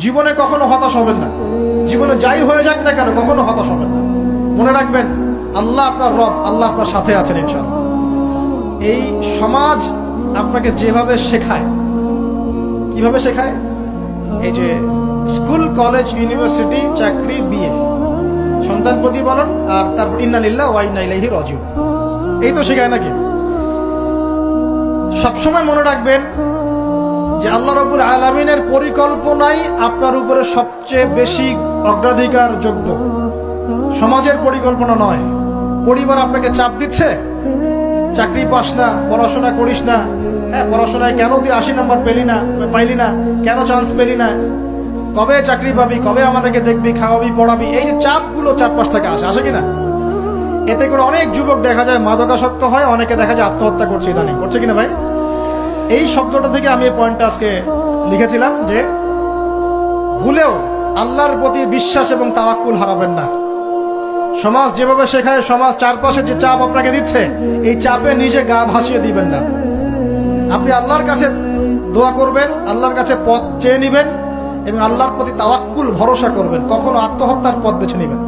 জীবনে কখনো হতাশ হবেন না। জীবনে যাই হয়ে যাক না কেন কখনো হতাশ হবেন না। মনে রাখবেন আল্লাহ আপনার রব, আল্লাহ আপনার সাথে আছেন ইনশাআল্লাহ। এই সমাজ আপনাকে যেভাবে শেখায়, কিভাবে শেখায়, এই যে স্কুল, কলেজ, ইউনিভার্সিটি, চাকরি, বিয়ে, সন্তান প্রতিপালন, আর তারপর ইন্না লিল্লাহি ওয়া ইন্না ইলাইহি রাজিউন, এই তো শেখায় নাকি? সবসময় মনে রাখবেন যে আল্লাহ রাব্বুল আলামিনের পরিকল্পনাই আপনার উপরে সবচেয়ে বেশি অগ্রাধিকার যোগ্য, সমাজের পরিকল্পনা নয়। পরিবার আপনাকে চাপ দিচ্ছে, চাকরি পাস না, পড়াশোনা করিস না, হ্যাঁ পড়াশোনায় কেন তুই 80 নম্বর পাইলি না, কেন চান্স পেলি না, কবে চাকরি পাবি, কবে আমাদেরকে দেখবি, খাওয়াবি, পড়াবি, এই যে চাপগুলো চারপাশ থেকে আসে কিনা? এতে করে অনেক যুবক দেখা যায় মাদকাসক্ত হয়, অনেকে দেখা যায় আত্মহত্যা করছে, ইদানিং করছে কিনা ভাই? এই শব্দটা থেকে আমি এই পয়েন্টটা আজকে লিখেছিলাম যে ভুলেও আল্লাহর প্রতি বিশ্বাস এবং তাওয়াক্কুল হারাবেন না। সমাজ যেভাবে শেখায়, সমাজ চারপাশে যে চাপ আপনাকে দিচ্ছে, এই চাপে নিজে গা ভাসিয়ে দিবেন না। আপনি আল্লাহর কাছে দোয়া করবেন, আল্লাহর কাছে পথ চেয়ে নিবেন এবং আল্লাহর প্রতি তাওয়াক্কুল ভরসা করবেন। কখনো আত্মহত্যার পথ বেছে নিবেন।